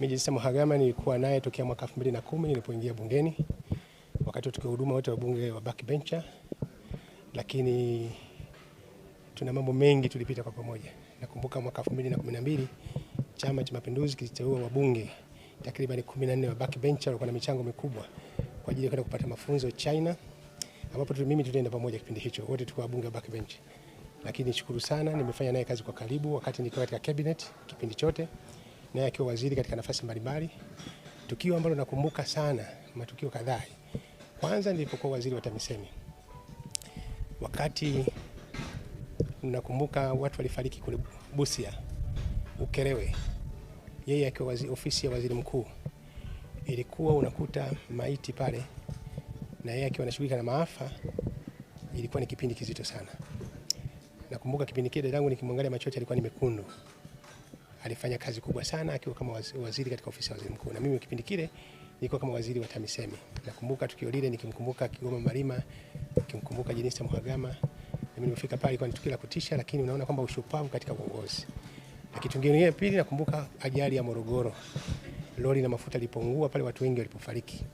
Mimi Jenista Mhagama nilikuwa naye tokea mwaka 2010 nilipoingia bungeni. Wakati tukihuduma wote wa bunge wa backbencher. Lakini tuna mambo mengi tulipita kwa pamoja. Nakumbuka mwaka 2012 Chama cha Mapinduzi kiliteua wabunge takriban 14 wa backbencher walikuwa na michango mikubwa kwa ajili ya kwenda kupata mafunzo China, ambapo mimi tulienda pamoja kipindi hicho, wote tulikuwa wabunge wa backbencher. Lakini nishukuru sana, nimefanya naye kazi kwa karibu wakati nikiwa katika cabinet kipindi chote, naye akiwa waziri katika nafasi mbalimbali. Tukio ambalo nakumbuka sana, matukio kadhaa. Kwanza nilipokuwa waziri wa TAMISEMI. Wakati nakumbuka watu walifariki kule Busia, Ukerewe. Yeye akiwa ofisi ya waziri mkuu. Ilikuwa unakuta maiti pale na yeye akiwa anashughulika na maafa. Ilikuwa ni kipindi kizito sana. Nakumbuka kipindi kile dadangu nikimwangalia macho yake alikuwa ni mekundu. Alifanya kazi kubwa sana akiwa kama waziri katika ofisi ya waziri mkuu, na mimi kipindi kile nilikuwa kama waziri wa TAMISEMI. Nakumbuka tukio lile nikimkumbuka Kigoma Malima, nikimkumbuka Jenista Mhagama. Mimi nimefika pale kwa tukio la kutisha, lakini unaona kwamba ushupavu katika uongozi. Na kitu kingine pili, nakumbuka ajali ya Morogoro. Lori la mafuta lilipoungua pale, watu wengi walipofariki.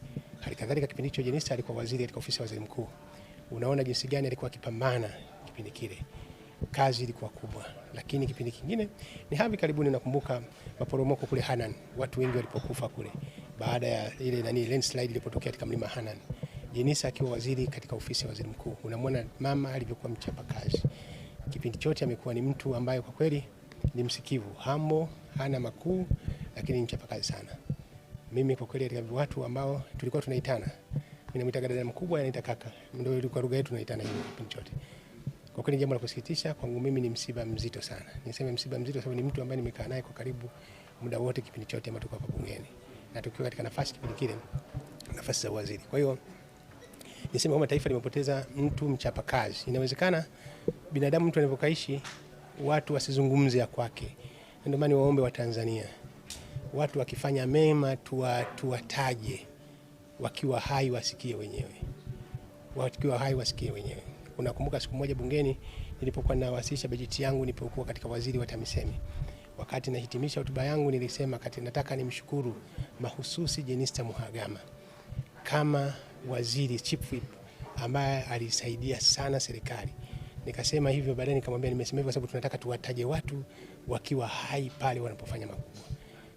Halikadhalika kipindi hicho Jenista alikuwa waziri katika ofisi ya waziri mkuu. Unaona jinsi gani alikuwa akipambana kipindi kile. Kazi ilikuwa kubwa. Lakini kipindi kingine ni hivi karibuni nakumbuka maporomoko kule Hanang. Watu wengi walipokufa kule baada ya ile landslide ilipotokea katika mlima Hanang. Jenista akiwa waziri katika ofisi ya waziri mkuu. Unamwona mama alivyokuwa mchapa kazi. Kipindi chote amekuwa ni mtu ambaye kwa kweli ni msikivu, hambo, hana makuu, lakini ni mchapa kazi sana. Mimi kwa kweli katika watu ambao tulikuwa tunaitana. Mimi namuita dada mkubwa, anaita kaka. Ndio ilikuwa lugha yetu tunaitana hiyo kipindi chote. Kwa kweli jambo la kusikitisha kwangu mimi ni msiba mzito sana. Niseme msiba mzito sababu ni mtu ambaye nimekaa naye kwa karibu muda wote kipindi chote ambacho tulikuwa hapa bungeni. Na tukiwa katika nafasi kipindi kile, nafasi za waziri. Kwa hiyo niseme kama taifa limepoteza mtu mchapa kazi. Inawezekana binadamu mtu anapokaishi watu wasizungumze ya kwake. Ndio maana waombe wa Tanzania, watu wakifanya mema tuwataje, wakiwa hai wasikie wenyewe. Wakiwa hai wasikie wenyewe. Unakumbuka siku moja bungeni nilipokuwa nawasilisha bajeti yangu nilipokuwa katika waziri wa TAMISEMI. Wakati nahitimisha hotuba yangu nilisema nataka nimshukuru mahususi Jenista Mhagama kama waziri chief whip ambaye alisaidia sana serikali. Nikasema hivyo baadaye nikamwambia nimesema hivyo sababu tunataka tuwataje watu wakiwa hai pale wanapofanya makubwa.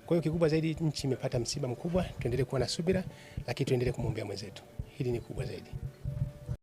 Kwa hiyo kikubwa zaidi nchi imepata msiba mkubwa, tuendelee kuwa na subira, lakini tuendelee kumwombea mwenzetu. Hili ni kubwa zaidi.